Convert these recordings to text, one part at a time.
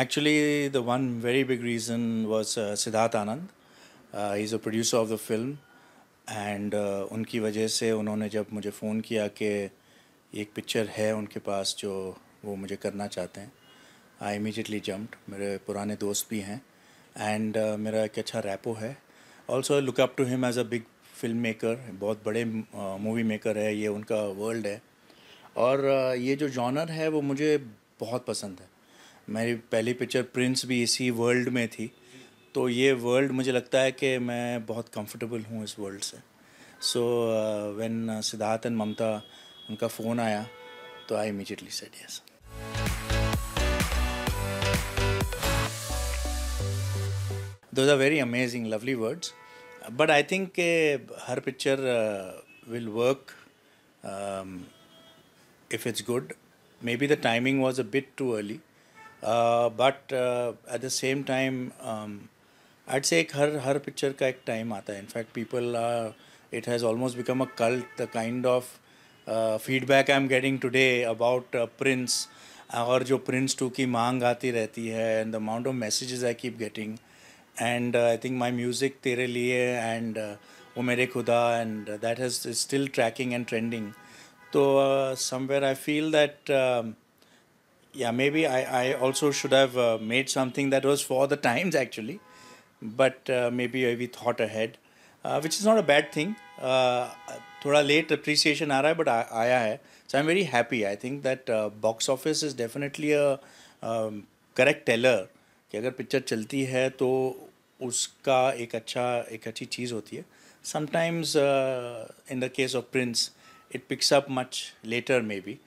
Actually, the one very big reason was Siddharth Anand. He's a producer of the film, and उनकी वजह से उन्होंने जब मुझे फ़ोन किया कि एक पिक्चर है उनके पास जो वो मुझे करना चाहते हैं, आई इमीजिएटली जम्प्ड. मेरे पुराने दोस्त भी हैं एंड मेरा एक अच्छा रैपो है. Also look up to him as a big film maker. बहुत बड़े मूवी मेकर है, ये उनका वर्ल्ड है. और ये जो जॉनर है वो मुझे बहुत पसंद है. मेरी पहली पिक्चर प्रिंस भी इसी वर्ल्ड में थी, तो ये वर्ल्ड मुझे लगता है कि मैं बहुत कंफर्टेबल हूँ इस वर्ल्ड से. सो व्हेन सिद्धार्थ एंड ममता उनका फ़ोन आया तो I immediately said yes. Those are very amazing, lovely words. But I think her picture will work if it's good. Maybe the timing was a bit too early. But at the same time, I'd say her picture का एक time आता है. In fact, people it has almost become a cult. The kind of feedback I'm getting today about Prince और जो Prince 2 की मांग आती रहती है, and the amount of messages I keep getting. And I think my music तेरे लिए and वो मेरे खुदा and that is still tracking and trending. So somewhere I feel that yeah, maybe I also should have made something that was for the times actually, but maybe we thought ahead, which is not a bad thing. थोड़ा late appreciation आ रहा है but आया है. So I'm very happy. I think that box office is definitely a correct teller कि अगर picture चलती है तो उसका एक अच्छी चीज़ होती है. Sometimes in the case of Prince it picks up much later may be.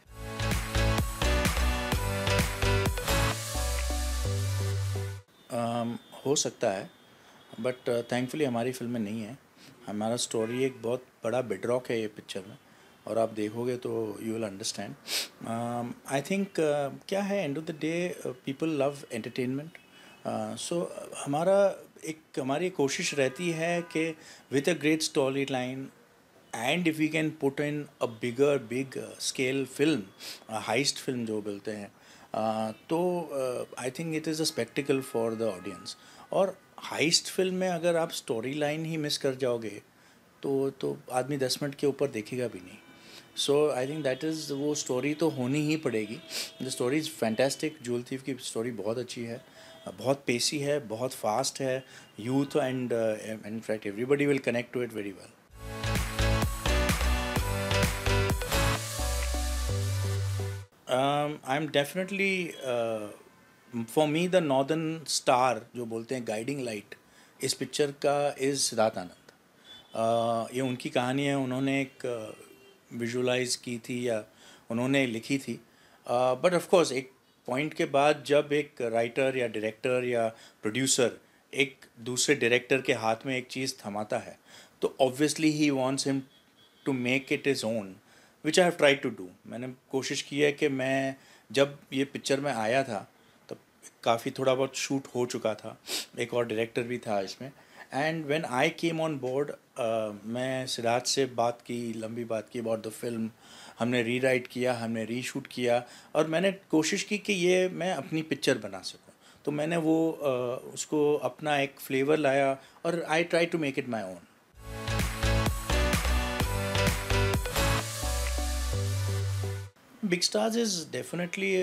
हो सकता है बट थैंकफुली हमारी फिल्म में नहीं है. हमारा स्टोरी एक बहुत बड़ा बेडरॉक है ये पिक्चर में, और आप देखोगे तो you will understand. I think क्या है, end of the day people love entertainment. So हमारी कोशिश रहती है कि with a great story line and if we can put in a big scale film, heist film जो बोलते हैं, तो I think it is a spectacle for the audience. और हाइस्ट फिल्म में अगर आप स्टोरी लाइन ही मिस कर जाओगे तो आदमी 10 मिनट के ऊपर देखेगा भी नहीं. So I think that is, वो स्टोरी तो होनी ही पड़ेगी. The story is fantastic. Jewel thief की स्टोरी बहुत अच्छी है, बहुत पेसी है, बहुत फास्ट है. Youth and in fact everybody will connect to it very well. I am definitely, for me the northern star जो बोलते हैं, गाइडिंग लाइट इस पिक्चर का इज़ सिद्धार्थ आनंद. ये उनकी कहानी है. उन्होंने एक विजुलाइज की थी या उन्होंने लिखी थी. बट ऑफ कोर्स एक पॉइंट के बाद जब एक राइटर या डायरेक्टर या प्रोड्यूसर एक दूसरे डायरेक्टर के हाथ में एक चीज़ थमाता है तो obviously he wants him to make it his own, which I have tried to do. मैंने कोशिश की है कि मैं जब ये पिक्चर में आया था तब काफ़ी थोड़ा बहुत शूट हो चुका था, एक और डायरेक्टर भी था इसमें. And when I came on board, मैं सिद्धार्थ से बात की, लंबी बात की अबाउट द फिल्म. हमने री राइट किया, हमने री शूट किया, और मैंने कोशिश की कि ये मैं अपनी पिक्चर बना सकूं. तो मैंने वो उसको अपना एक फ्लेवर लाया और I try to make it my own. Big stars is definitely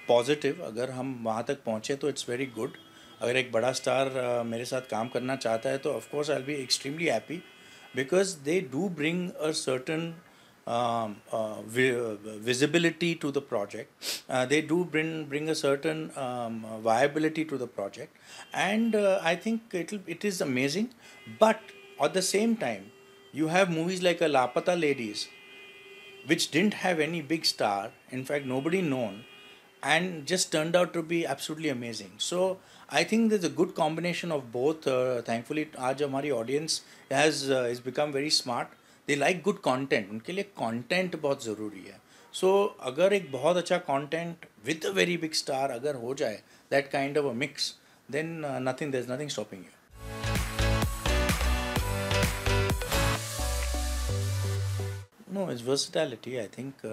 positive. अगर हम वहाँ तक पहुँचे तो इट्स वेरी गुड. अगर एक बड़ा स्टार मेरे साथ काम करना चाहता है तो of course I will be extremely happy, because they do bring a certain visibility to the project. They do bring a certain viability to the project, and I think it is amazing. But at the same time, you have movies like a Lapata Ladies, which didn't have any big star, in fact nobody known, and just turned out to be absolutely amazing. So I think there's a good combination of both. Thankfully आज हमारी audience has become very smart. They like good content. उनके लिए content बहुत ज़रूरी है. So अगर एक बहुत अच्छा content with a very big star अगर हो जाए, that kind of a mix, then there's nothing stopping you. No it's versatility I think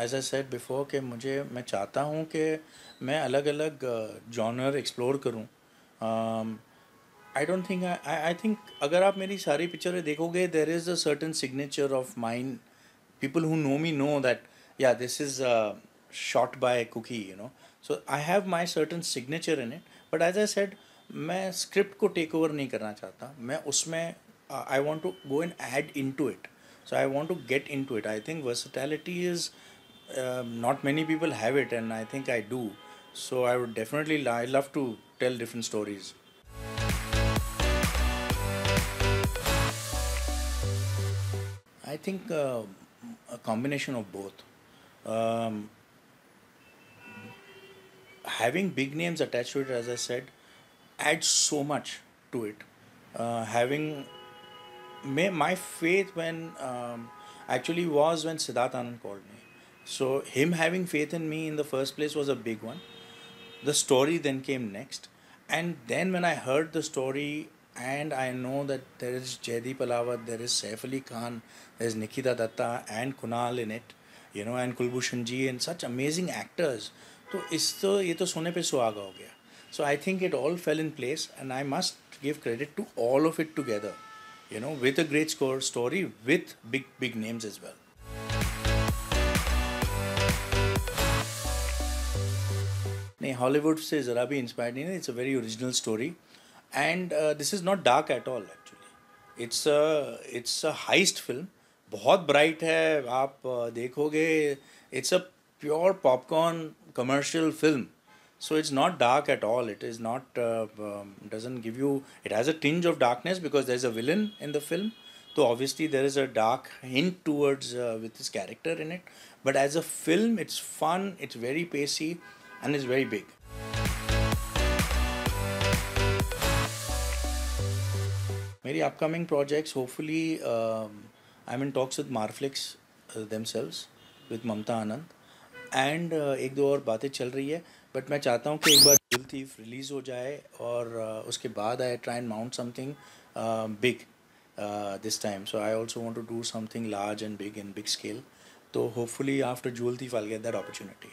as I said before कि मैं चाहता हूँ कि मैं अलग अलग जॉनर एक्सप्लोर करूँ. I don't think I think अगर आप मेरी सारी पिक्चरें देखोगे there is a certain signature of mine. People who know me know that yeah, this is shot by Cookie, you know. So I have my certain signature in it. But as I said, मैं script को take over नहीं करना चाहता. मैं उसमें I want to go and add into it. So I want to get into it. I think versatility is not many people have it, and I think I do. So I would definitely I love to tell different stories. I think a combination of both. Um, Having big names attached to it, as I said, adds so much to it. Having my faith when actually was when Siddharth Anand called me. So him having faith in me in the first place was a big one. The story then came next, and then when I heard the story and I know that there is Jaideep Alawat, there is Saif Ali Khan, there is Nikita Datta and Kunal in it, you know, and Kulbhushan ji and such amazing actors. तो ये तो सोने पे सुहागा हो गया. So I think it all fell in place, and I must give credit to all of it together, you know, with a great story with big names as well. नहीं, Hollywood से ज़रा भी इंस्पायर्ड नहीं है. It's a very original story and this is not dark at all actually. It's a heist film. बहुत bright है. आप देखोगे it's a pure popcorn commercial film. So it's not dark at all. It is not doesn't give you. It has a tinge of darkness because there's a villain in the film. So obviously there is a dark hint towards with his character in it. But as a film, it's fun. It's very pacey, and it's very big. Maybe upcoming projects. Hopefully, I'm in talks with Marflix themselves, with Mamta Anand, and एक दो और बातें चल रही है. But मैं चाहता हूँ कि एक बार दिल थीफ रिलीज़ हो जाए और उसके बाद I try and mount something big this time. So I also want to do something large and big in big scale. So hopefully after Jewel Thief I'll get that opportunity.